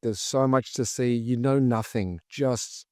There's so much to see. You know nothing. Just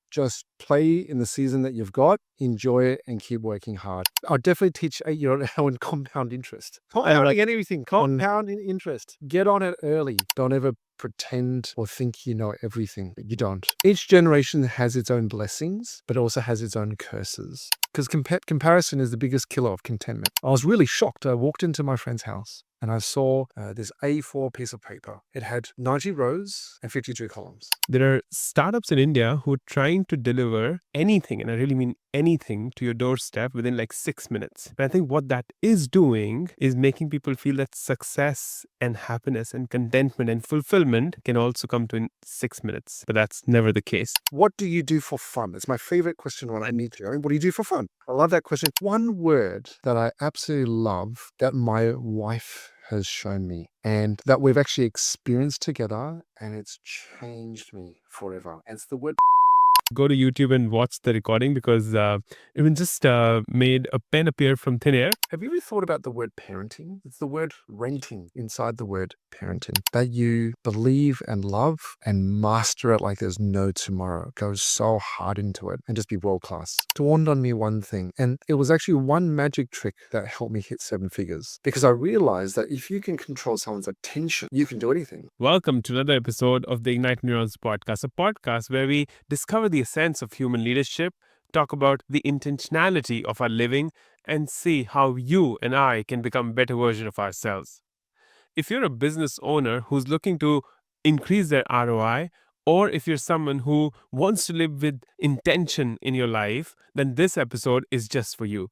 play in the season that you've got, enjoy it, and keep working hard. I'll definitely teach 8-year-old how in compound interest. Compounding anything, compound in interest. Get on it early. Don't ever pretend or think you know everything. You don't. Each generation has its own blessings, but also has its own curses. Because comparison is the biggest killer of contentment. I was really shocked. I walked into my friend's house and I saw this A4 piece of paper. It had 90 rows and 52 columns. There are startups in India who are trying to deliver anything, and I really mean anything, to your doorstep within like 6 minutes. And I think what that is doing is making people feel that success and happiness and contentment and fulfillment can also come to in 6 minutes. But that's never the case. What do you do for fun? It's my favorite question when I meet you. What do you do for fun? I love that question. One word that I absolutely love that my wife has shown me and that we've actually experienced together, and it's changed me forever. And it's the word. Go to YouTube and watch the recording because Irwin just made a pen appear from thin air. Have you ever thought about the word parenting? It's the word renting inside the word parenting. That you believe and love and master it like there's no tomorrow. Go so hard into it and just be world class. It dawned on me one thing, and it was actually one magic trick that helped me hit 7 figures. Because I realized that if you can control someone's attention, you can do anything. Welcome to another episode of the IgnitedNeurons Podcast, a podcast where we discover the essence of human leadership, talk about the intentionality of our living, and see how you and I can become a better version of ourselves. If you're a business owner who's looking to increase their ROI, or if you're someone who wants to live with intention in your life, then this episode is just for you.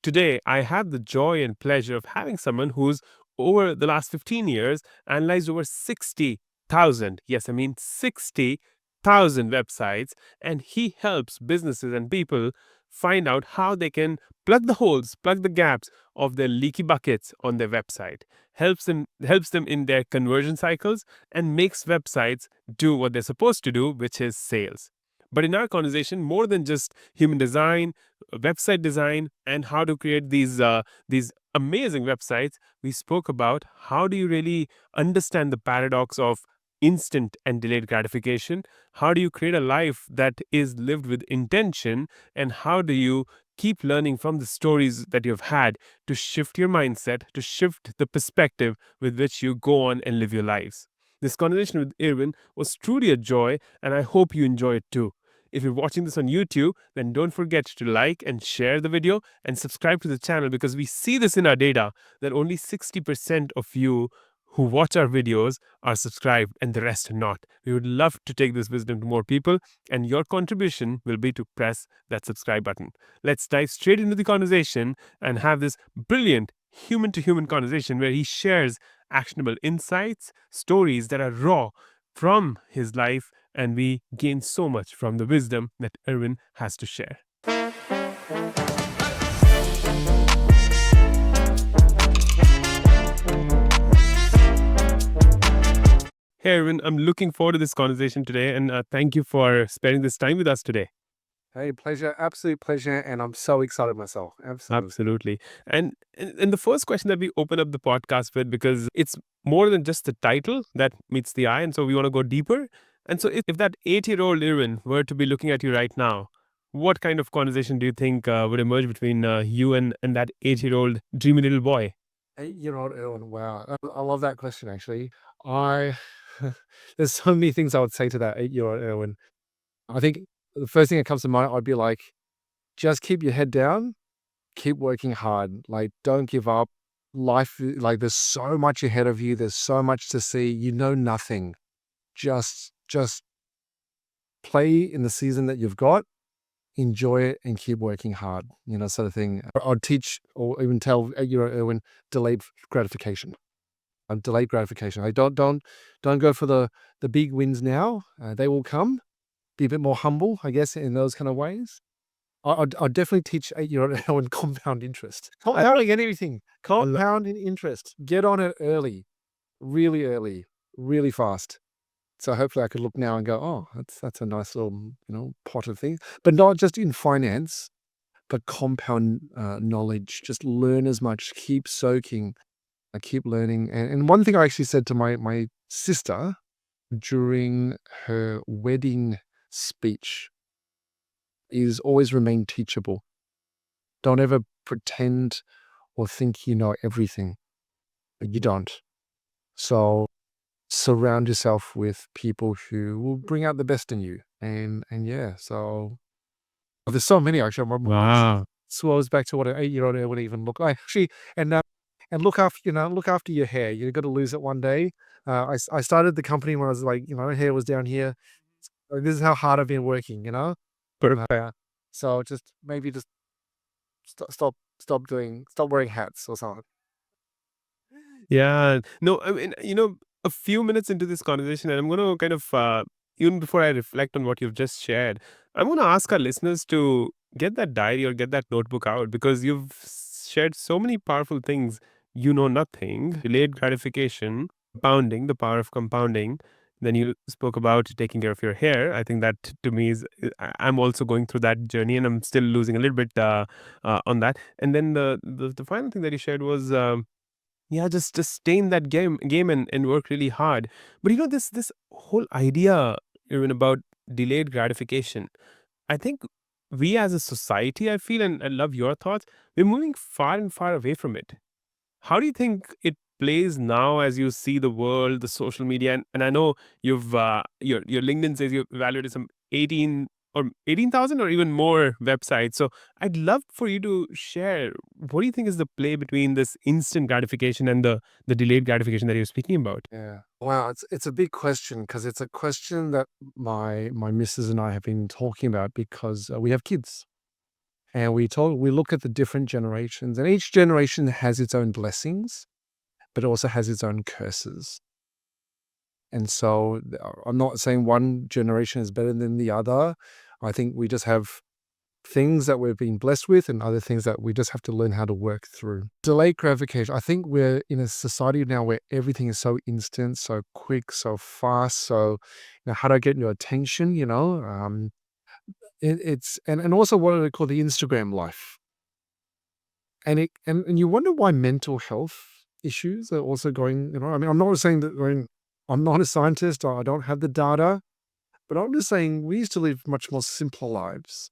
Today, I have the joy and pleasure of having someone who's over the last 15 years analyzed over 60,000, yes, I mean 60,000 websites, and he helps businesses and people find out how they can plug the holes, plug the gaps of their leaky buckets on their website, helps them in their conversion cycles, and makes websites do what they're supposed to do, which is sales. But in our conversation, more than just human design, website design, and how to create these amazing websites, we spoke about how do you really understand the paradox of instant and delayed gratification, how do you create a life that is lived with intention, and how do you keep learning from the stories that you've had to shift your mindset, to shift the perspective with which you go on and live your lives. This conversation with Irwin was truly a joy, and I hope you enjoy it too. If you're watching this on YouTube, then don't forget to like and share the video and subscribe to the channel, because we see this in our data that only 60% of you who watch our videos are subscribed and the rest are not. We would love to take this wisdom to more people, and your contribution will be to press that subscribe button. Let's dive straight into the conversation and have this brilliant human-to-human conversation where he shares actionable insights, stories that are raw from his life, and we gain so much from the wisdom that Irwin has to share. Hey Irwin, I'm looking forward to this conversation today, and thank you for spending this time with us today. Hey, pleasure, absolute pleasure, and I'm so excited myself. Absolutely. And the first question that we open up the podcast with, because it's more than just the title that meets the eye, and so we want to go deeper. And so if that 8-year-old Irwin were to be looking at you right now, what kind of conversation do you think would emerge between you and that 8-year-old dreamy little boy? 8-year-old Irwin, wow. I love that question, actually. There's so many things I would say to that 8-year-old Irwin. I think the first thing that comes to mind, I'd be like, just keep your head down, keep working hard. Like, don't give up. Life, like, there's so much ahead of you. There's so much to see. You know nothing. Just play in the season that you've got, enjoy it, and keep working hard, sort of thing. I'd teach or even tell 8-year-old Irwin delayed gratification. Delayed gratification. Like, don't go for the big wins now. They will come. Be a bit more humble, I guess, in those kind of ways. I'd definitely teach 8-year-old Irwin compound interest. Compounding anything. Compound in interest. Get on it early, really fast. So hopefully I could look now and go, oh, that's a nice little pot of things. But not just in finance, but compound knowledge. Just learn as much. Keep soaking. Keep learning. And one thing I actually said to my sister during her wedding speech is always remain teachable. Don't ever pretend or think you know everything. You don't. So surround yourself with people who will bring out the best in you. And yeah, so there's so many actually. Wow. Swells back to what an 8-year-old would even look like. Actually, and look after your hair. You're going to lose it one day. I started the company when I was like, hair was down here. Like, this is how hard I've been working, Perfect. So just maybe just stop wearing hats or something. Yeah. No, I mean, a few minutes into this conversation, and I'm going to kind of, even before I reflect on what you've just shared, I'm going to ask our listeners to get that diary or get that notebook out because you've shared so many powerful things. You know nothing, delayed gratification, compounding, the power of compounding. Then you spoke about taking care of your hair. I think that to me is, I'm also going through that journey and I'm still losing a little bit on that. And then the final thing that you shared was, yeah, just stay in that game and work really hard. But this whole idea, even about delayed gratification, I think we as a society, I feel, and I love your thoughts, we're moving far and far away from it. How do you think it plays now as you see the world, the social media? And I know you've your LinkedIn says you've evaluated some 18,000 or even more websites. So I'd love for you to share what do you think is the play between this instant gratification and the delayed gratification that you're speaking about? Yeah. Wow, it's a big question because it's a question that my missus and I have been talking about because we have kids. And we look at the different generations, and each generation has its own blessings, but also has its own curses. And so I'm not saying one generation is better than the other. I think we just have things that we've been blessed with and other things that we just have to learn how to work through. Delayed gratification. I think we're in a society now where everything is so instant, so quick, so fast. So, how do I get your attention? It's and also what do they call the Instagram life? And you wonder why mental health issues are also going. I mean, I'm not saying that. I'm not a scientist. I don't have the data, but I'm just saying we used to live much more simpler lives.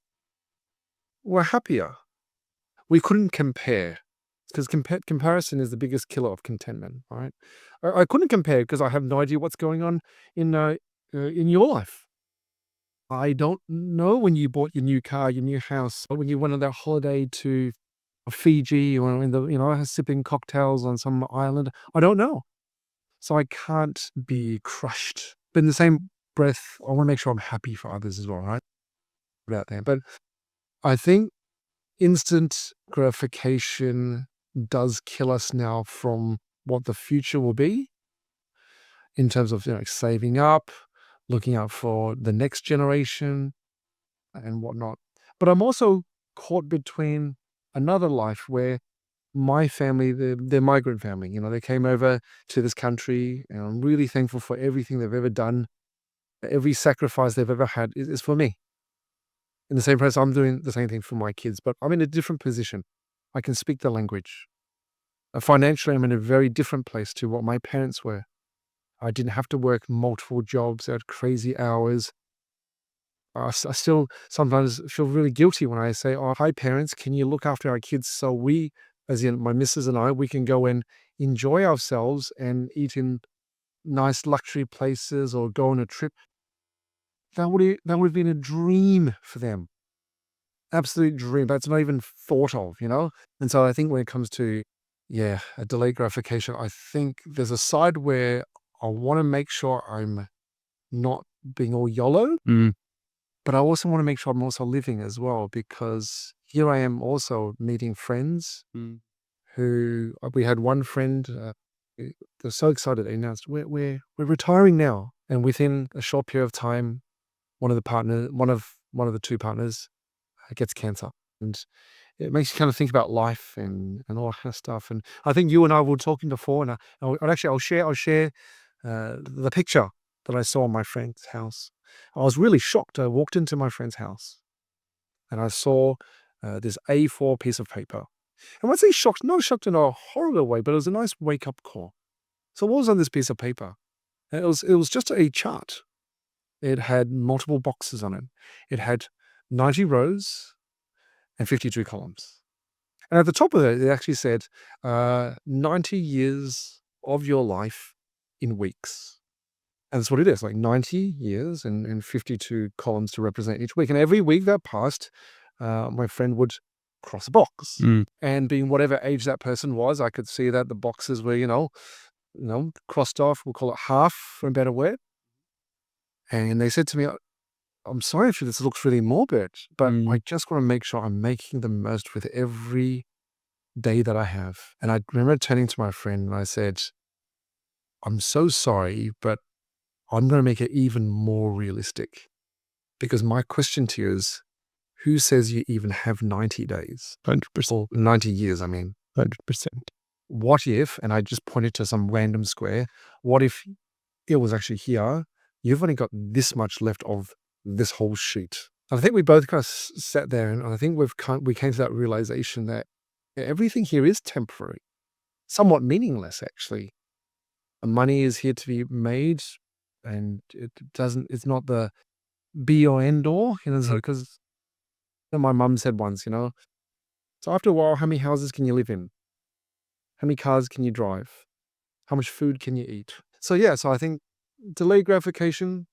We're happier. We couldn't compare because comparison is the biggest killer of contentment. Right? I couldn't compare because I have no idea what's going on in your life. I don't know when you bought your new car, your new house, or when you went on that holiday to Fiji or sipping cocktails on some island. I don't know. So I can't be crushed. But in the same breath, I want to make sure I'm happy for others as well, right? About that. But I think instant gratification does kill us now from what the future will be in terms of saving up, looking out for the next generation and whatnot. But I'm also caught between another life where my family, they're migrant family. They came over to this country, and I'm really thankful for everything they've ever done. Every sacrifice they've ever had is for me. In the same process, I'm doing the same thing for my kids, but I'm in a different position. I can speak the language. Financially, I'm in a very different place to what my parents were. I didn't have to work multiple jobs at crazy hours. I still sometimes feel really guilty when I say, "Oh, hi, parents, can you look after our kids so we, as in my missus and I, we can go and enjoy ourselves and eat in nice luxury places or go on a trip?" That would have been a dream for them. Absolute dream. That's not even thought of. And so I think when it comes to, a delayed gratification, I think there's a side where I want to make sure I'm not being all YOLO. Mm. But I also want to make sure I'm also living as well, because here I am also meeting friends Mm. who we had one friend. They're so excited. They announced we're retiring now, and within a short period of time, one of the two partners gets cancer, and it makes you kind of think about life and all that kind of stuff. And I think you and I were talking before, and I'll share the picture that I saw in my friend's house. I was really shocked. I walked into my friend's house and I saw this A4 piece of paper. And when I say shocked, not shocked in a horrible way, but it was a nice wake up call. So what was on this piece of paper? And it was just a chart. It had multiple boxes on it. It had 90 rows and 52 columns. And at the top of it actually said 90 years of your life in weeks. And that's what it is, like 90 years and 52 columns to represent each week. And every week that passed, my friend would cross a box. And being whatever age that person was, I could see that the boxes were, crossed off. We'll call it half, for a better word. And they said to me, I'm sorry if this looks really morbid, but I just want to make sure I'm making the most with every day that I have. And I remember turning to my friend and I said, I'm so sorry, but I'm going to make it even more realistic. Because my question to you is, who says you even have 90 days? 100%. Or 90 years, I mean. 100%. What if, and I just pointed to some random square, what if it was actually here? You've only got this much left of this whole sheet. And I think we both kind of sat there and I think we came to that realization that everything here is temporary, somewhat meaningless, actually. Money is here to be made, and it's not the be or end all, because my mum said once, so after a while, how many houses can you live in? How many cars can you drive? How much food can you eat? So I think delayed gratification,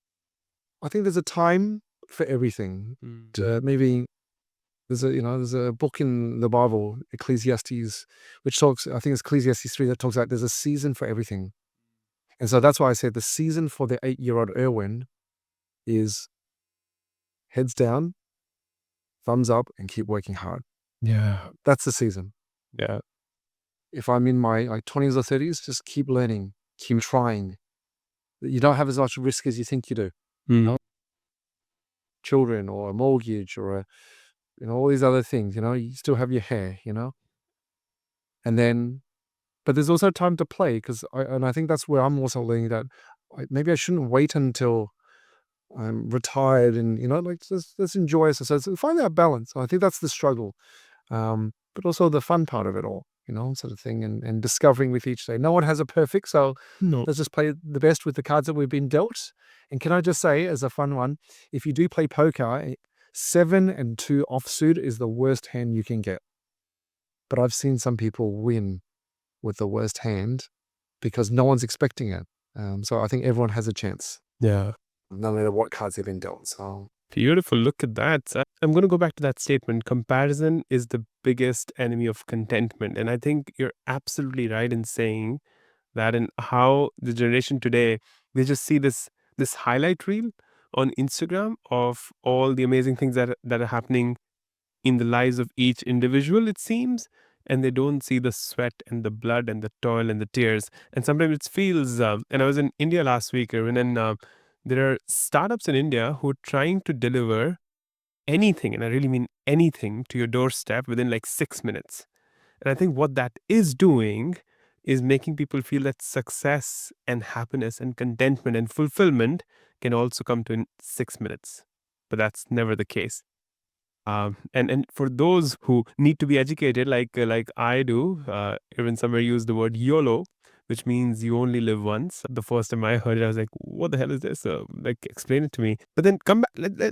I think there's a time for everything. Maybe there's a book in the Bible, Ecclesiastes, which talks, I think it's Ecclesiastes 3, that talks about there's a season for everything. And so that's why I said the season for the 8-year-old Irwin is heads down, thumbs up, and keep working hard. Yeah. That's the season. Yeah. If I'm in my 20s or 30s, just keep learning, keep trying. You don't have as much risk as you think you do. Children or a mortgage or all these other things, you still have your hair, and then, but there's also time to play, because I think that's where I'm also learning that maybe I shouldn't wait until I'm retired and, let's enjoy it. So find that balance. I think that's the struggle. But also the fun part of it all, sort of thing, and discovering with each day. No one has a perfect, so let's just play the best with the cards that we've been dealt. And can I just say, as a fun one, if you do play poker, 7 and 2 offsuit is the worst hand you can get. But I've seen some people win with the worst hand because no one's expecting it. So I think everyone has a chance. Yeah. No matter what cards they've been dealt. So beautiful. Look at that. I'm going to go back to that statement. Comparison is the biggest enemy of contentment. And I think you're absolutely right in saying that, and how the generation today, they just see this highlight reel on Instagram of all the amazing things that are happening in the lives of each individual, it seems, and they don't see the sweat and the blood and the toil and the tears. And sometimes it feels, and I was in India last week, Irwin, and there are startups in India who are trying to deliver anything, and I really mean anything, to your doorstep within like 6 minutes. And I think what that is doing is making people feel that success and happiness and contentment and fulfillment can also come to in 6 minutes. But that's never the case. And for those who need to be educated, like I do, even somewhere used the word YOLO, which means you only live once. The first time I heard it, I was like, what the hell is this? Explain it to me. But then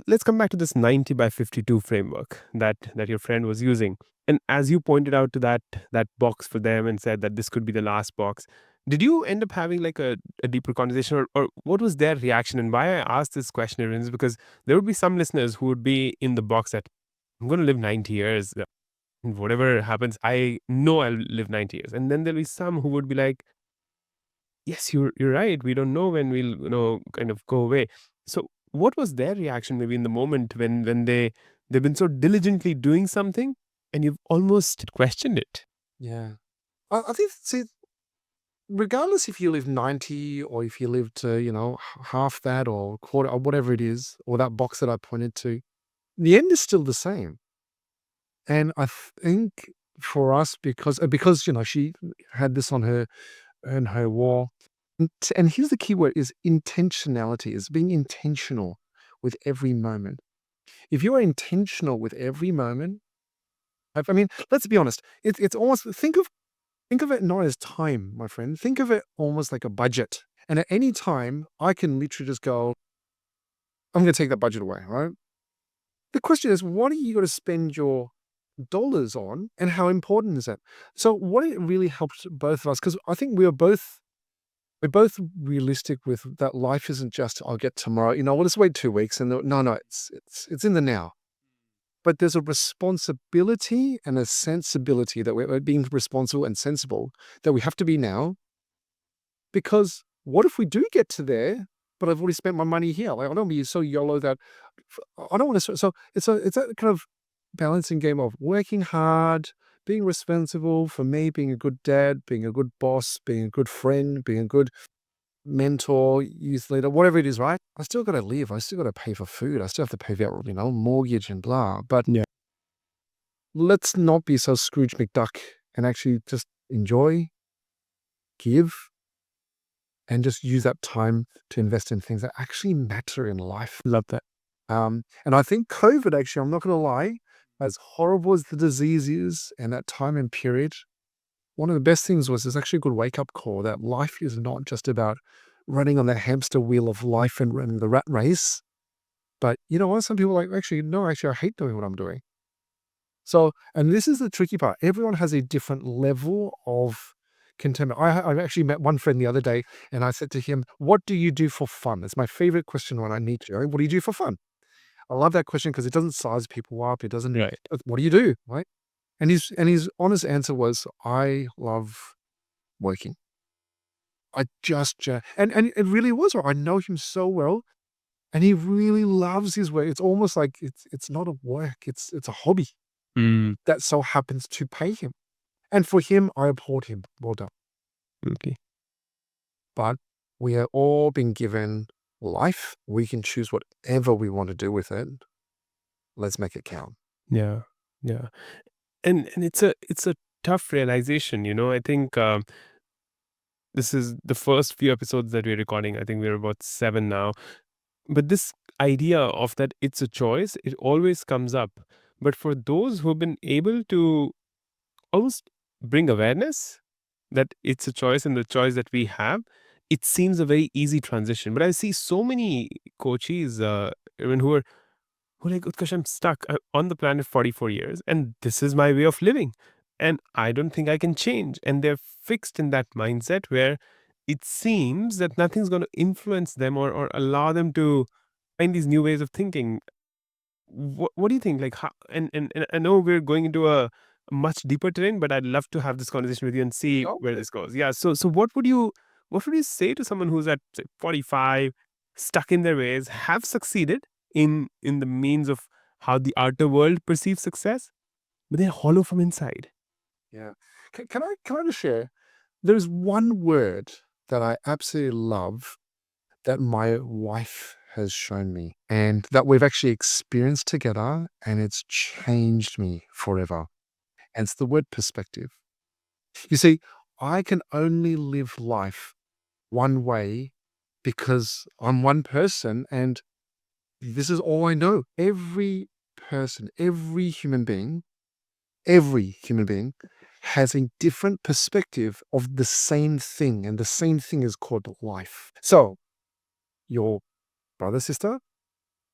let's come back to this 90 by 52 framework that your friend was using. And as you pointed out to that box for them and said that this could be the last box, did you end up having like a deeper conversation, or what was their reaction? And why I asked this question is because there would be some listeners who would be in the box that I'm going to live 90 years. Whatever happens, I know I'll live 90 years. And then there'll be some who would be like, yes, you're right. We don't know when we'll, kind of go away. So what was their reaction maybe in the moment when they've been so diligently doing something and you've almost questioned it? Yeah. I think, see, regardless if you live 90 or if you live to, half that or quarter or whatever it is, or that box that I pointed to, the end is still the same. And I think for us, because she had this on her wall, and here's the key word, is intentionality, is being intentional with every moment. If you are intentional with every moment, I mean, let's be honest, it's almost, think of it not as time, my friend. Think of it almost like a budget. And at any time, I can literally just go, I'm going to take that budget away, right? The question is, what are you going to spend your dollars on, and how important is that? So what it really helps both of us, because I think we're both realistic with that. Life isn't just, I'll get tomorrow, we'll just wait 2 weeks. And no, it's in the now. But there's a responsibility and a sensibility that we're being responsible and sensible that we have to be now. Because what if we do get to there, but I've already spent my money here? Like, I don't want to be so YOLO that I don't want to. So it's a kind of balancing game of working hard, being responsible, for me, being a good dad, being a good boss, being a good friend, being a good mentor, youth leader, whatever it is, right? I still got to live. I still got to pay for food. I still have to pay for, mortgage and blah. But Yeah. let's not be so Scrooge McDuck and actually just enjoy, give, and just use that time to invest in things that actually matter in life. Love that. And I think COVID, actually, I'm not going to lie, as horrible as the disease is and that time and period, one of the best things was it's actually a good wake-up call that life is not just about running on the hamster wheel of life and running the rat race. But you know what? Some people are like, actually, I hate doing what I'm doing. So, and this is the tricky part. Everyone has a different level of contentment. I actually met one friend the other day, and I said to him, what do you do for fun? It's my favorite question when I meet you. What do you do for fun? I love that question because it doesn't size people up. It doesn't, Right. what do you do? Right. And his honest answer was, I love working. I and it really was. I know him so well, and he really loves his work. It's almost like it's not a work. It's a hobby Mm, that so happens to pay him. And for him, I applaud him. Well done. okay. But we are all been given life. We can choose whatever we want to do with it. Let's make it count. Yeah. Yeah. And it's a tough realization. I think this is the first few episodes that we're recording. I think we're about 7 now. But this idea of that it's a choice, it always comes up. But for those who've been able to almost bring awareness that it's a choice and the choice that we have, it seems a very easy transition. But I see so many coaches, even who are like, Utkarsh, I'm stuck on the planet 44 years, and this is my way of living. And I don't think I can change. And they're fixed in that mindset where it seems that nothing's going to influence them or allow them to find these new ways of thinking. What do you think? Like, how, and I know we're going into a much deeper terrain, but I'd love to have this conversation with you and see where this goes. Yeah. So what would you say to someone who's at, say, 45, stuck in their ways, have succeeded in the means of how the outer world perceives success, but they're hollow from inside? Yeah. Can I just share? There's one word that I absolutely love that my wife has shown me and that we've actually experienced together, and it's changed me forever. And it's the word perspective. You see, I can only live life one way because I'm one person and this is all I know. Every person, every human being has a different perspective of the same thing, and the same thing is called life. So your brother, sister,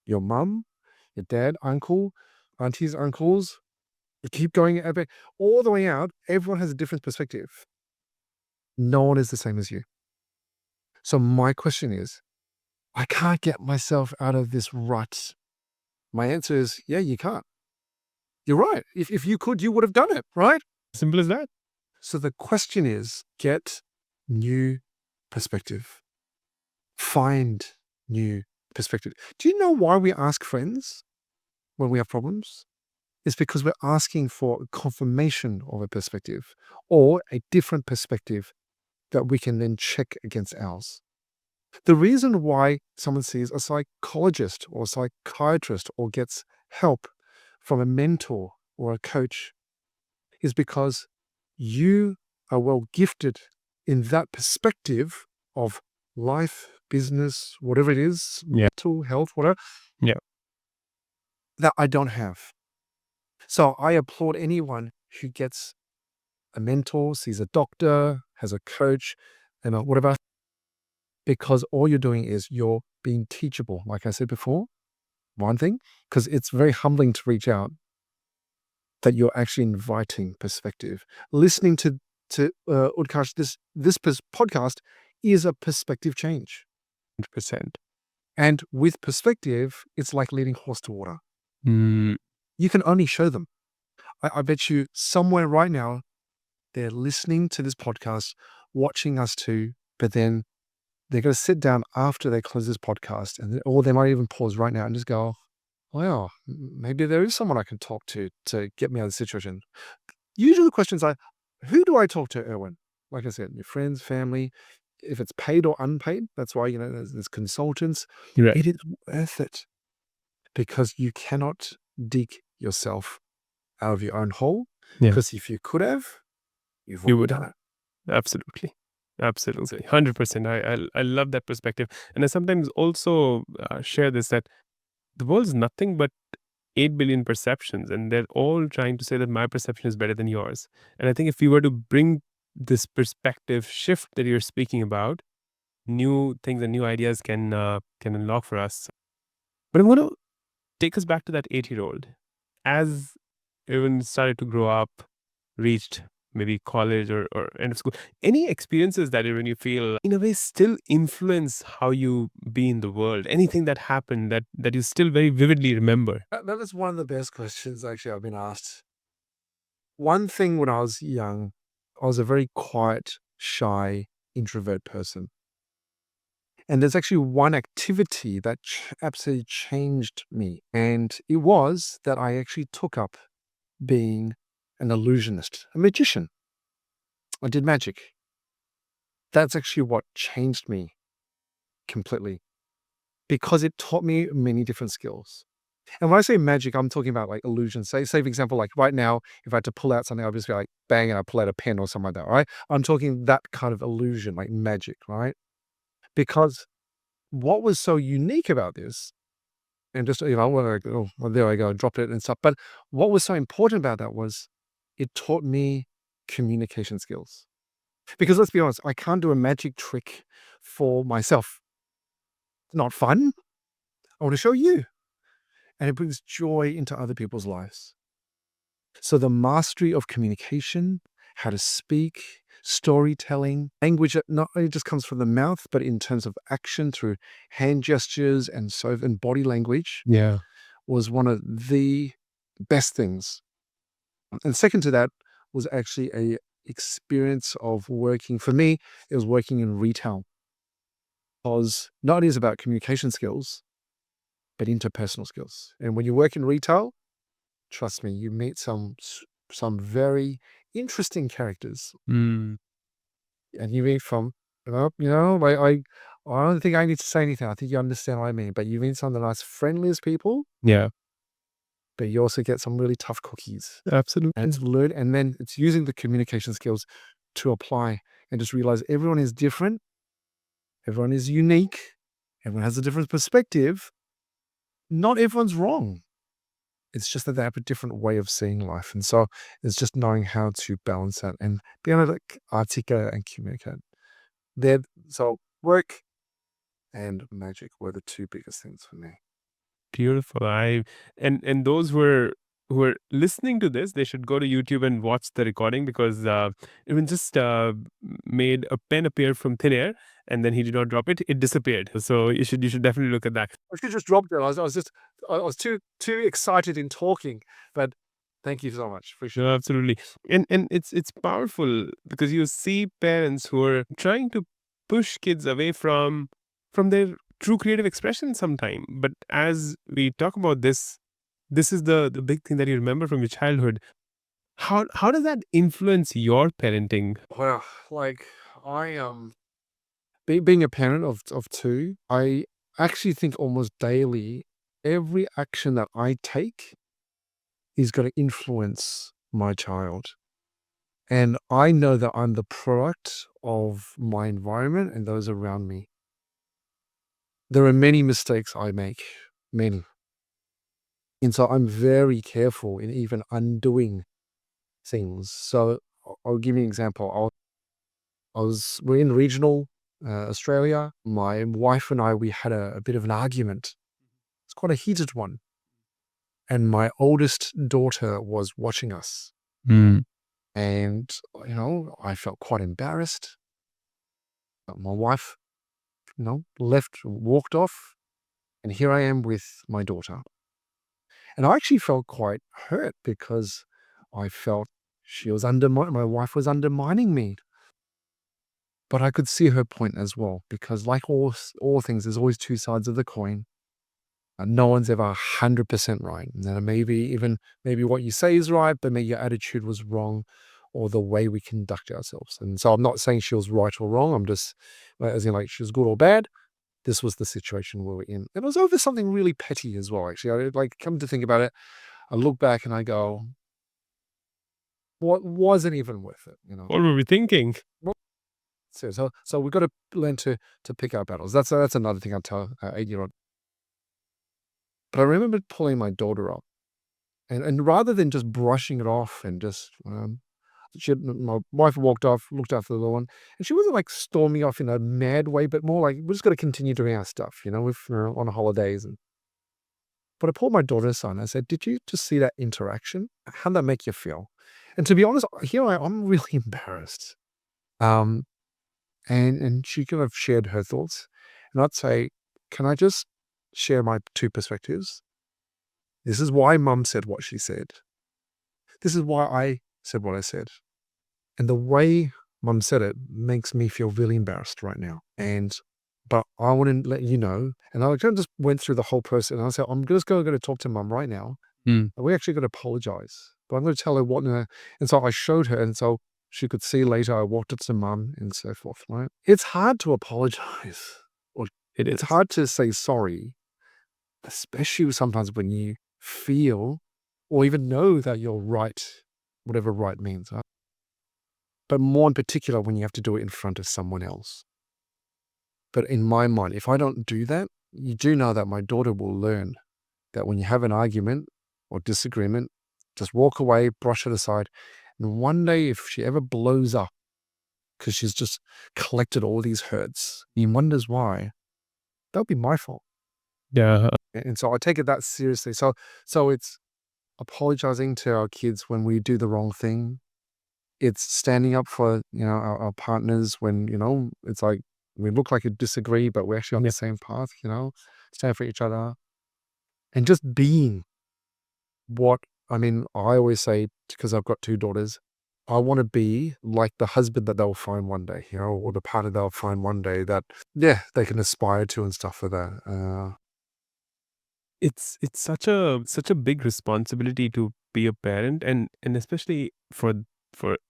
your mum, your dad, uncle, aunties, uncles, you keep going all the way out, everyone has a different perspective. No one is the same as you. So my question is, I can't get myself out of this rut. My answer is, yeah, you can't. You're right. If you could, you would have done it, right? Simple as that. So the question is, get new perspective. Find new perspective. Do you know why we ask friends when we have problems? It's because we're asking for confirmation of a perspective or a different perspective that we can then check against ours. The reason why someone sees a psychologist or a psychiatrist or gets help from a mentor or a coach is because you are well gifted in that perspective of life, business, whatever it is, Yeah. mental health, whatever, Yeah. that I don't have. So I applaud anyone who gets a mentor, sees a doctor, has a coach, and whatever, because all you're doing is you're being teachable. Like I said before, one thing, because it's very humbling to reach out, that you're actually inviting perspective. Listening to Utkarsh, this podcast is a perspective change. 100%. And with perspective, it's like leading horse to water. Mm, You can only show them. I bet you somewhere right now, they're listening to this podcast, watching us too, but then they're going to sit down after they close this podcast, or they might even pause right now and just go, wow, maybe there is someone I can talk to get me out of the situation. Usually the questions are, who do I talk to, Irwin? Like I said, your friends, family, if it's paid or unpaid, that's why, there's consultants. right. It is worth it because you cannot dig yourself out of your own hole. Yeah. Because if you could have, you You would would have. Absolutely. 100%. I love that perspective. And I sometimes also share this, that the world is nothing but 8 billion perceptions, and they're all trying to say that my perception is better than yours. And I think if we were to bring this perspective shift that you're speaking about, new things and new ideas can unlock for us. But I want to take us back to that 8-year-old. As Irwin started to grow up, reached maybe college or end of school, any experiences that Irwin you feel in a way still influence how you be in the world? Anything that happened that you still very vividly remember? That is one of the best questions actually I've been asked. One thing when I was young, I was a very quiet, shy, introvert person. And there's actually one activity that absolutely changed me. And it was that I actually took up being an illusionist, a magician. I did magic. That's actually what changed me completely because it taught me many different skills. And when I say magic, I'm talking about like illusions. Say for example, like right now, if I had to pull out something, I'll just be like, bang, and I pull out a pen or something like that, right? I'm talking that kind of illusion, like magic, right? Because what was so unique about this, and just, well, there I go, dropped it and stuff. But what was so important about that was it taught me communication skills. Because let's be honest, I can't do a magic trick for myself. It's not fun. I want to show you. And it brings joy into other people's lives. So the mastery of communication, how to speak, storytelling, language that not only just comes from the mouth, but in terms of action through hand gestures and body language, Yeah. was one of the best things. And second to that was actually a experience of working. For me, it was working in retail. Because not only is it about communication skills, but interpersonal skills. And when you work in retail, trust me, you meet some very interesting characters. Mm, And you meet from, I don't think I need to say anything. I think you understand what I mean. But you meet some of the nice, friendliest people, yeah. but you also get some really tough cookies. Absolutely. And it's learned, and then it's using the communication skills to apply and just realize everyone is different. Everyone is unique. Everyone has a different perspective. Not everyone's wrong. It's just that they have a different way of seeing life. And so it's just knowing how to balance that and be able to articulate and communicate. So work and magic were the two biggest things for me. Beautiful. And those who are listening to this, they should go to YouTube and watch the recording, because even just made a pen appear from thin air, and then he did not drop it; it disappeared. So you should definitely look at that. I should just drop it. I was too excited in talking, but thank you so much. Appreciate No, absolutely. And it's powerful, because you see parents who are trying to push kids away from their true creative expression sometime. But as we talk about this is the big thing that you remember from your childhood. How does that influence your parenting? Well, like I being a parent of two, I actually think almost daily every action that I take is going to influence my child. And I know that I'm the product of my environment and those around me. There are many mistakes I make, many. And so I'm very careful in even undoing things. So I'll give you an example. We're in regional Australia, my wife and I, we had a bit of an argument. It's quite a heated one. And my oldest daughter was watching us. Mm. And, I felt quite embarrassed. But my wife, walked off. And here I am with my daughter. And I actually felt quite hurt because I felt my wife was undermining me. But I could see her point as well, because like all things, there's always two sides of the coin. And no one's ever 100% right. And maybe what you say is right, but maybe your attitude was wrong, or the way we conduct ourselves. And so I'm not saying she was right or wrong. I'm just, as in like she was good or bad. This was the situation we were in. It was over something really petty as well, actually. Come to think about it, I look back and I go, what wasn't even worth it, What were we thinking? So we've got to learn to pick our battles. That's another thing I tell 8-year-old. But I remember pulling my daughter up, and rather than just brushing it off and just, my wife walked off, looked after the little one, and she wasn't like storming off in a mad way, but more like, we're just got to continue doing our stuff, on holidays. But I pulled my daughter aside and I said, "Did you just see that interaction? How'd that make you feel?" And to be honest, here I'm really embarrassed. And she kind of shared her thoughts. And I'd say, can I just share my two perspectives? This is why Mum said what she said. This is why I said what I said. And the way Mum said it makes me feel really embarrassed right now. But I want to let you know. And I kind of just went through the whole process. And I said, I'm just going to talk to Mum right now. Mm. We actually got to apologize. But I'm going to tell her what. And so I showed her. And so she could see later, I walked up to Mum and so forth, right? It's hard to apologize. It's hard to say sorry, especially sometimes when you feel or even know that you're right, whatever right means. Right? But more in particular, when you have to do it in front of someone else. But in my mind, if I don't do that, you do know that my daughter will learn that when you have an argument or disagreement, just walk away, brush it aside. And one day, if she ever blows up because she's just collected all these hurts, and wonders why, that'll be my fault. Yeah. And so I take it that seriously. So it's apologizing to our kids when we do the wrong thing. It's standing up for, our partners when, it's like we look like we disagree, but we're actually on the same path, stand for each other. And just being I always say, because I've got two daughters, I want to be like the husband that they'll find one day, or the partner they'll find one day that, they can aspire to and stuff like that. It's such a big responsibility to be a parent, and especially for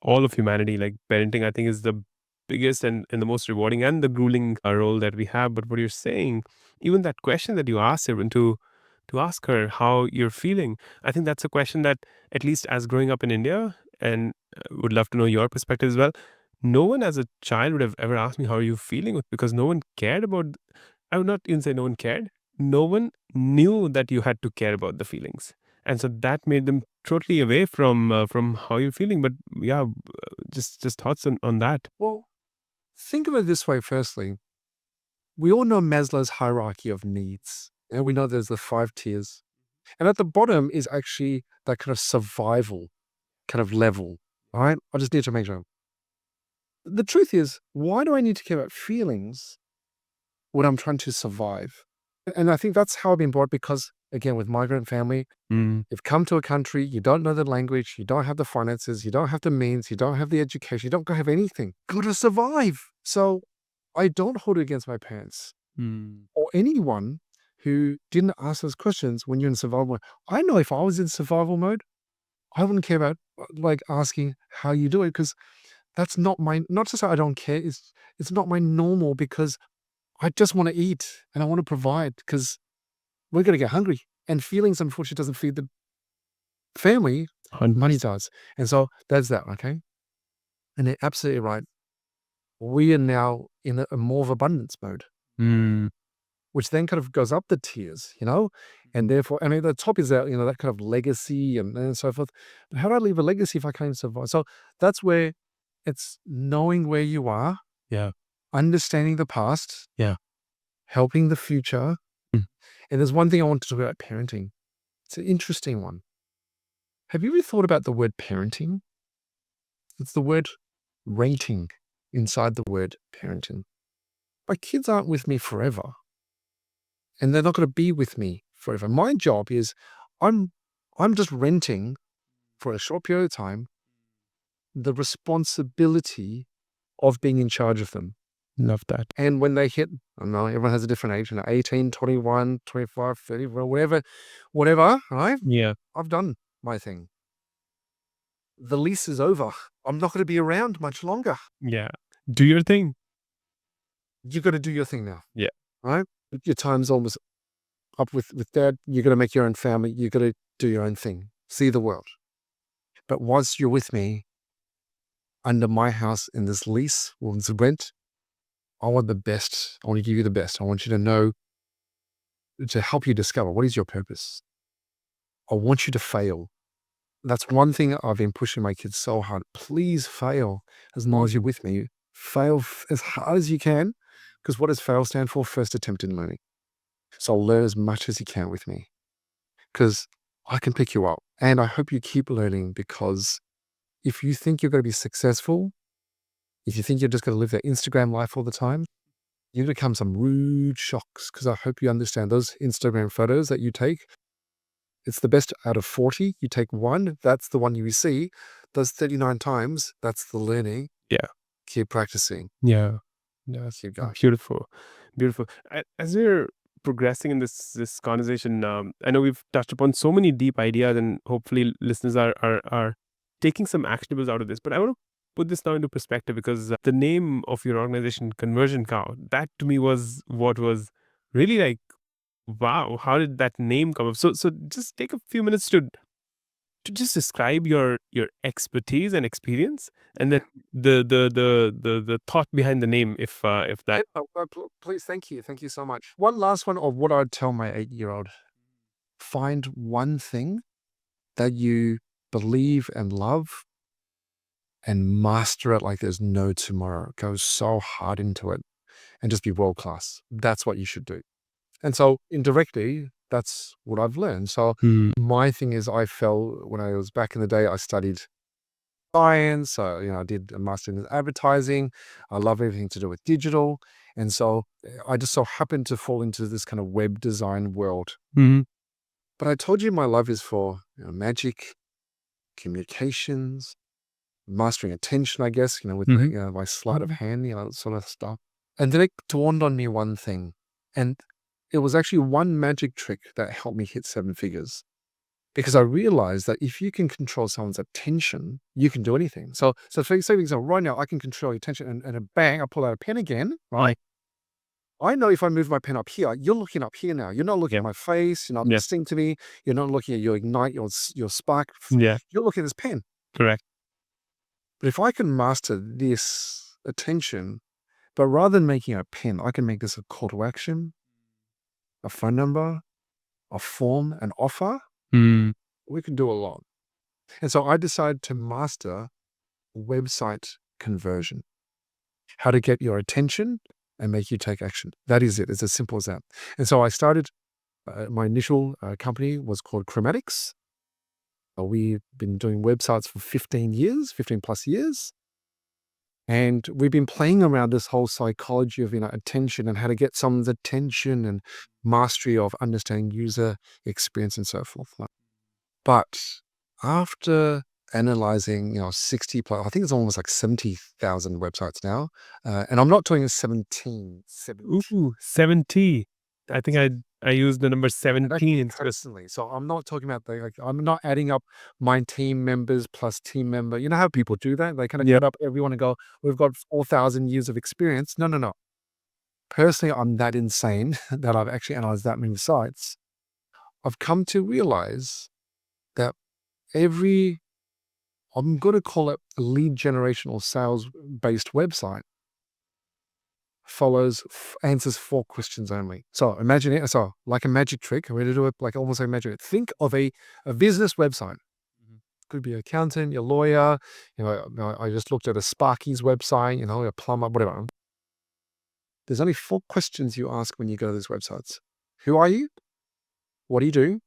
all of humanity. Like, parenting, I think, is the biggest and the most rewarding and the grueling role that we have. But what you're saying, even that question that you asked her, to ask her how you're feeling, I think that's a question that, at least as growing up in India, and would love to know your perspective as well, no one as a child would have ever asked me, how are you feeling? Because no one cared about, I would not even say no one cared. No one knew that you had to care about the feelings. And so that made them totally away from how you're feeling. But yeah, just thoughts on that. Well, think of it this way. Firstly, we all know Maslow's hierarchy of needs. And we know there's the 5 tiers. And at the bottom is actually that kind of survival kind of level. All right. I just need to make sure. The truth is, why do I need to care about feelings when I'm trying to survive? And I think that's how I've been brought, because, again, with migrant family, you've come to a country, you don't know the language, you don't have the finances, you don't have the means, you don't have the education, you don't have anything. Got to survive. So I don't hold it against my parents or anyone who didn't ask those questions when you're in survival mode. I know if I was in survival mode, I wouldn't care about asking how you do it, because that's not to say I don't care. It's not my normal, because I just want to eat and I want to provide, because we're going to get hungry, and feelings, unfortunately, doesn't feed the family. 100%. Money does. And so that's that. Okay. And they're absolutely right. We are now in a more of abundance mode, which then kind of goes up the tiers, and therefore, the top is that, that kind of legacy and so forth. But how do I leave a legacy if I can't survive? So that's where it's knowing where you are. Yeah. understanding the past, Yeah. helping the future. Mm. And there's one thing I want to talk about parenting. It's an interesting one. Have you ever thought about the word parenting? It's the word rating inside the word parenting. My kids aren't with me forever, and they're not going to be with me forever. My job is I'm just renting for a short period of time the responsibility of being in charge of them. Love that. And when they hit, I don't know, everyone has a different age, 18, 21, 25, 30, whatever, right? Yeah. I've done my thing. The lease is over. I'm not going to be around much longer. Yeah. Do your thing. You've got to do your thing now. Yeah. Right? Your time's almost up with dad. You've got to make your own family. You've got to do your own thing. See the world. But once you're with me, under my house in this lease, or this rent, I want the best. I want to give you the best. I want you to know, to help you discover what is your purpose. I want you to fail. That's one thing I've been pushing my kids so hard. Please fail as long as you're with me. Fail as hard as you can, because what does fail stand for? First attempt in learning. So learn as much as you can with me, because I can pick you up. And I hope you keep learning, because if you think you're going to be successful, if you think you're just going to live that Instagram life all the time, you're going to come some rude shocks, because I hope you understand those Instagram photos that you take. It's the best out of 40. You take one, that's the one you see. Those 39 times, that's the learning. Yeah. Keep practicing. Yeah. That's Keep going. beautiful. Beautiful. As we're progressing in this conversation, I know we've touched upon so many deep ideas, and hopefully listeners are taking some actionables out of this. But I want to put this now into perspective, because the name of your organization, Conversion Cow, that to me was what was really like, wow, how did that name come up? So just take a few minutes to just describe your expertise and experience, and then the thought behind the name, if that. Please, thank you. Thank you so much. One last one of what I'd tell my 8-year-old. Find one thing that you believe and love, and master it like there's no tomorrow. Go so hard into it and just be world class. That's what you should do. And so indirectly, that's what I've learned. So my thing is, I fell when I was back in the day, I studied science. So, I did a master in advertising. I love everything to do with digital. And so I just so happened to fall into this kind of web design world. Mm-hmm. But I told you my love is for magic, communications, mastering attention, I guess, with my sleight of hand, that sort of stuff. And then it dawned on me one thing. And it was actually one magic trick that helped me hit 7 figures. Because I realized that if you can control someone's attention, you can do anything. So for example, right now, I can control your attention, and a bang, I pull out a pen again, right? I know if I move my pen up here, you're looking up here now. You're not looking at my face. You're not listening to me. You're not looking at your Ignite, your spark. Yeah. You're looking at this pen. Correct. But if I can master this attention, but rather than making a pen, I can make this a call to action, a phone number, a form, an offer. We can do a lot. And so I decided to master website conversion, how to get your attention and make you take action. That is it. It's as simple as that. And so I started, my initial company was called Chromatics. We've been doing websites for 15 plus years. And we've been playing around this whole psychology of attention, and how to get someone's attention, and mastery of understanding user experience and so forth. But after analyzing 60 plus, I think it's almost like 70,000 websites now, and I'm not talking 17. Ooh, 70. I think I used the number 17 personally. So I'm not talking about I'm not adding up my team members plus team member. You know how people do that? They kind of add up everyone and go, we've got 4,000 years of experience. No. Personally, I'm that insane that I've actually analyzed that many sites. I've come to realize that I'm going to call it a lead generation or sales-based website, answers 4 questions only. So imagine it. So like a magic trick, we're going to do it like almost like magic. Think of a business website. Could be an accountant, your lawyer. I just looked at a Sparky's website, a plumber, whatever. There's only 4 questions you ask when you go to these websites. Who are you? What do you do?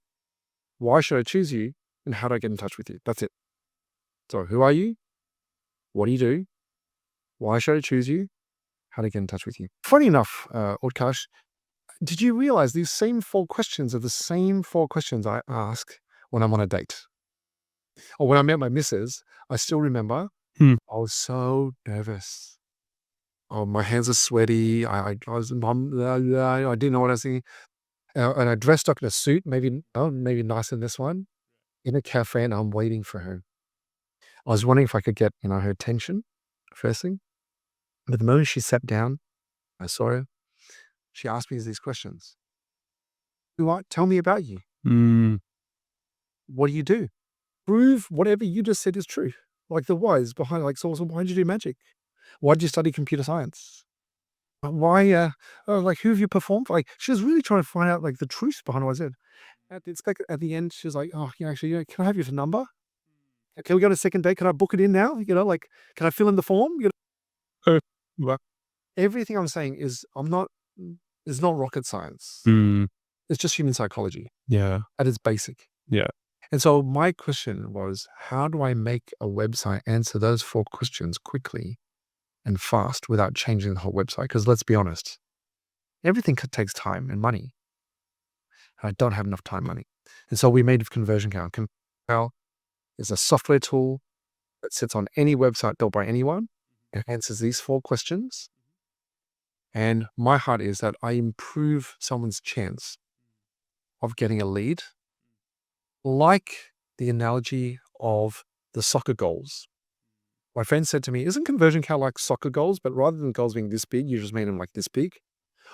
Why should I choose you? And how do I get in touch with you? That's it. So who are you? What do you do? Why should I choose you? How to get in touch with you? Funny enough, Utkarsh, did you realize these same 4 questions are the same 4 questions I ask when I'm on a date? Or when I met my missus, I still remember I was so nervous. Oh, my hands are sweaty. I didn't know what I was thinking. And I dressed up in a suit, maybe nicer than this one, in a cafe, and I'm waiting for her. I was wondering if I could get, her attention, first thing. But the moment she sat down, I saw her. She asked me these questions. Tell me about you. What do you do? Prove whatever you just said is true. Like the whys behind, so why did you do magic? Why did you study computer science? Why, who have you performed for? Like, she was really trying to find out, the truth behind what I said. At the end, she was like, oh, actually, can I have your number? Can we go on a second date? Can I book it in now? Can I fill in the form? Well, everything I'm saying is not rocket science. It's just human psychology. Yeah. At its basic. Yeah. And so my question was, how do I make a website answer those 4 questions quickly and fast without changing the whole website? Because let's be honest, everything takes time and money. And I don't have enough time, money. And so we made Conversion Cow. Conversion Cow is a software tool that sits on any website built by anyone. It answers these 4 questions. And my heart is that I improve someone's chance of getting a lead, like the analogy of the soccer goals. My friend said to me, isn't Conversion Cow like soccer goals, but rather than goals being this big, you just made them like this big?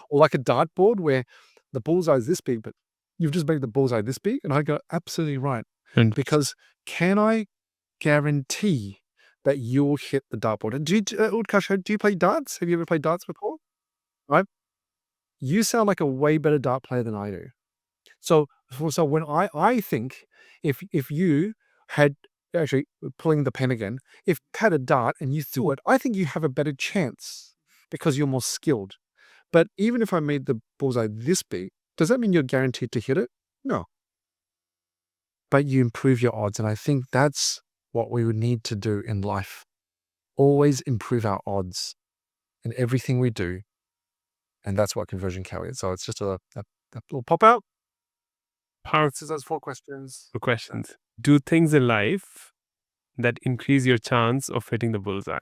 Or like a dartboard where the bullseye is this big, but you've just made the bullseye this big? And I go, absolutely right. And Because can I guarantee that you'll hit the dartboard? And Utkarsh, do you play darts? Have you ever played darts before? Right? You sound like a way better dart player than I do. So when I think if you had, actually pulling the pen again, if you had a dart and you threw it, I think you have a better chance because you're more skilled. But even if I made the bullseye this big, does that mean you're guaranteed to hit it? No. But you improve your odds. And I think that's what we would need to do in life. Always improve our odds in everything we do. And that's what Conversion Cow is. So it's just a little pop out. powerful Those 4 questions. questions. Do things in life that increase your chance of hitting the bullseye.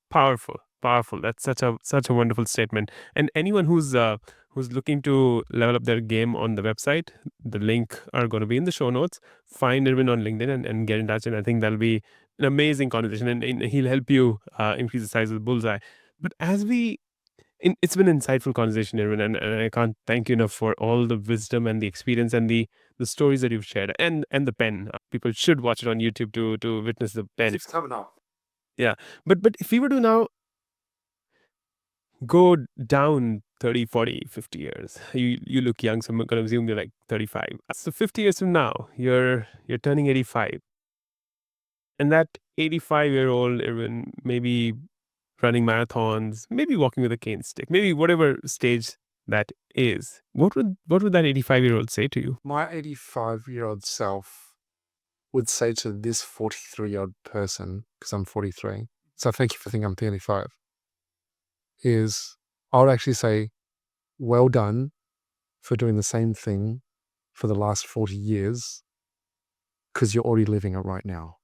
Powerful. That's such a wonderful statement. And anyone who's looking to level up their game on the website, the link are going to be in the show notes. Find Irwin on LinkedIn and get in touch. And I think that'll be an amazing conversation, and he'll help you increase the size of the bullseye. But it's been an insightful conversation, Irwin, and I can't thank you enough for all the wisdom and the experience and the stories that you've shared, and the pen. People should watch it on YouTube to witness the pen. It's coming up. Yeah, but if we were to now go down 30, 40, 50 years, you look young, so I'm going to assume you're like 35. So 50 years from now, you're turning 85, and that 85-year-old Irwin maybe running marathons, maybe walking with a cane stick, maybe whatever stage that is. What would that 85-year-old say to you? My 85-year-old self would say to this 43-year-old person, because I'm 43, so thank you for thinking I'm 35, is I would actually say, well done for doing the same thing for the last 40 years, because you're already living it right now.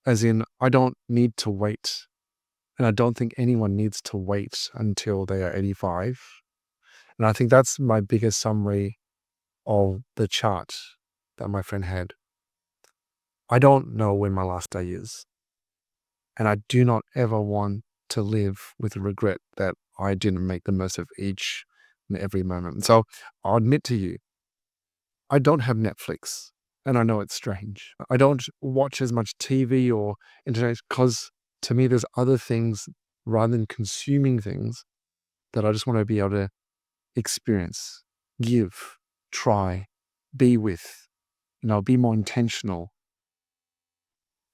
As in, I don't need to wait, and I don't think anyone needs to wait until they are 85. And I think that's my biggest summary of the chart that my friend had. I don't know when my last day is. And I do not ever want to live with regret that I didn't make the most of each and every moment. And so I'll admit to you, I don't have Netflix. And I know it's strange. I don't watch as much TV or internet because to me, there's other things rather than consuming things that I just want to be able to experience, give, try, be with, be more intentional.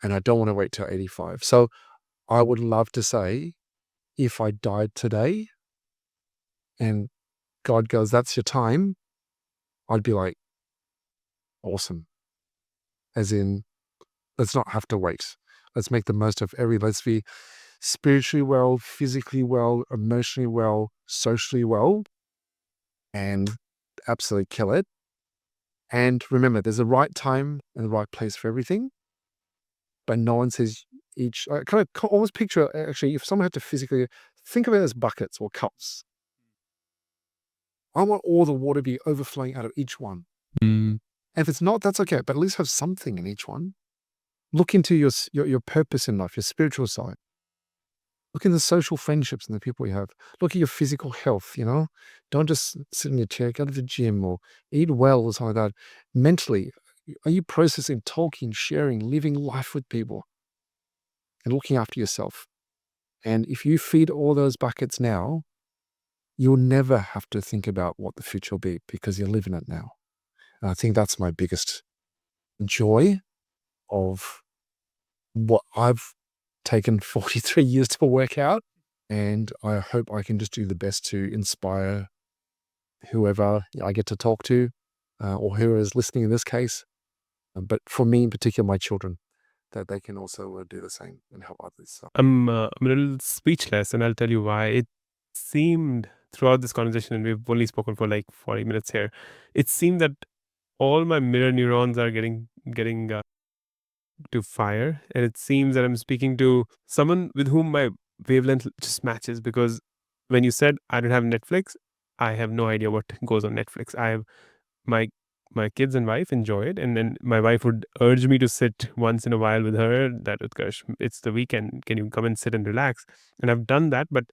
And I don't want to wait till 85. So I would love to say, if I died today, and God goes, that's your time, I'd be like, awesome. As in, let's not have to wait. Let's make the most of let's be spiritually well, physically well, emotionally well, socially well, and absolutely kill it. And remember, there's a right time and the right place for everything, but no one says I kind of almost picture, actually, if someone had to physically think of it as buckets or cups, I want all the water to be overflowing out of each one. Mm. And if it's not, that's okay, but at least have something in each one. Look into your purpose in life, your spiritual side. Look in the social friendships and the people you have. Look at your physical health, Don't just sit in your chair, go to the gym or eat well or something like that. Mentally, are you processing, talking, sharing, living life with people and looking after yourself? And if you feed all those buckets now, you'll never have to think about what the future will be because you're living it now. And I think that's my biggest joy of what I've taken 43 years to work out. And I hope I can just do the best to inspire whoever I get to talk to or whoever is listening in this case. But for me in particular, my children, that they can also do the same and help others. So. I'm a little speechless, and I'll tell you why. It seemed throughout this conversation, and we've only spoken for like 40 minutes here, it seemed that all my mirror neurons are getting to fire, and it seems that I'm speaking to someone with whom my wavelength just matches, because when you said I don't have Netflix, I have no idea what goes on Netflix. I have my kids and wife enjoy it, and then my wife would urge me to sit once in a while with her, that Utkarsh, it's the weekend, can you come and sit and relax? And I've done that, but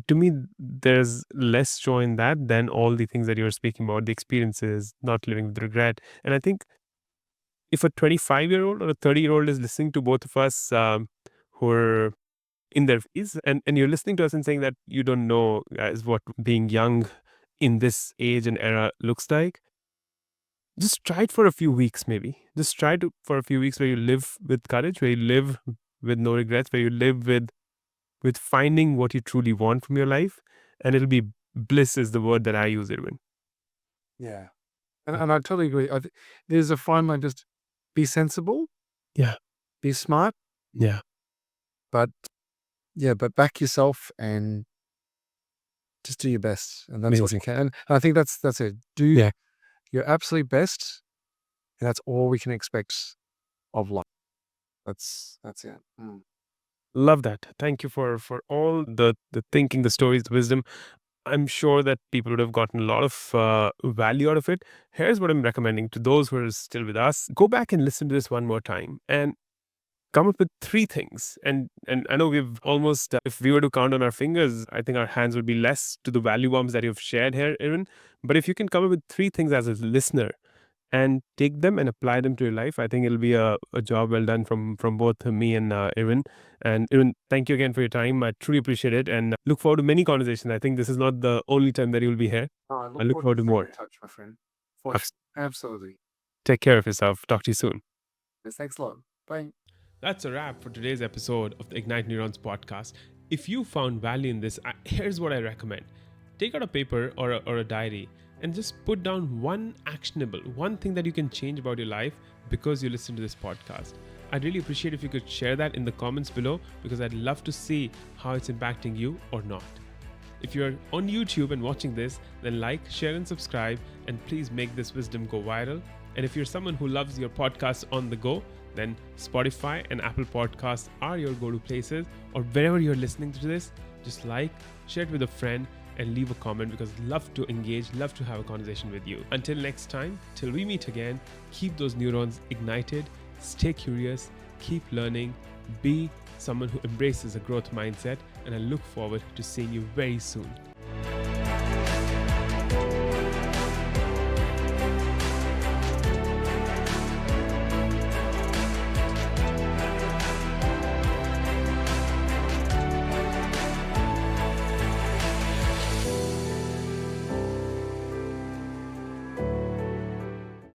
to me there's less joy in that than all the things that you're speaking about, the experiences, not living with regret. And I think if a 25-year-old or a 30-year-old is listening to both of us, who are in their is and you're listening to us and saying that you don't know, guys, what being young in this age and era looks like, just try it for a few weeks. Maybe just try it for a few weeks where you live with courage, where you live with no regrets, where you live with finding what you truly want from your life, and it'll be bliss is the word that I use, Irwin. Yeah. And I totally agree. There's a fine line. Just be sensible. Yeah. Be smart. Yeah. But back yourself and just do your best. And that's what you can. And I think that's it. Do your absolute best. And that's all we can expect of life. That's it. Mm. Love that. Thank you for all the thinking, the stories, the wisdom. I'm sure that people would have gotten a lot of value out of it. Here's what I'm recommending to those who are still with us. Go back and listen to this one more time and come up with 3 things. And I know we've almost, if we were to count on our fingers, I think our hands would be less to the value bombs that you've shared here, Irwin. But if you can come up with 3 things as a listener and take them and apply them to your life, I think it'll be a job well done from both me and Irwin. And Irwin, thank you again for your time. I truly appreciate it and look forward to many conversations. I think this is not the only time that you'll be here. I look forward to more. Touch, my friend. Absolutely. Take care of yourself. Talk to you soon. Thanks a lot. Bye. That's a wrap for today's episode of the Ignite Neurons podcast. If you found value in this, here's what I recommend. Take out a paper or a diary and just put down one thing that you can change about your life because you listen to this podcast. I'd really appreciate if you could share that in the comments below, because I'd love to see how it's impacting you or not. If you're on YouTube and watching this, then like, share and subscribe, and please make this wisdom go viral. And if you're someone who loves your podcast on the go, then Spotify and Apple Podcasts are your go-to places, or wherever you're listening to this, just like, share it with a friend, and leave a comment, because I'd love to engage, love to have a conversation with you. Until next time, till we meet again, keep those neurons ignited, stay curious, keep learning, be someone who embraces a growth mindset, and I look forward to seeing you very soon.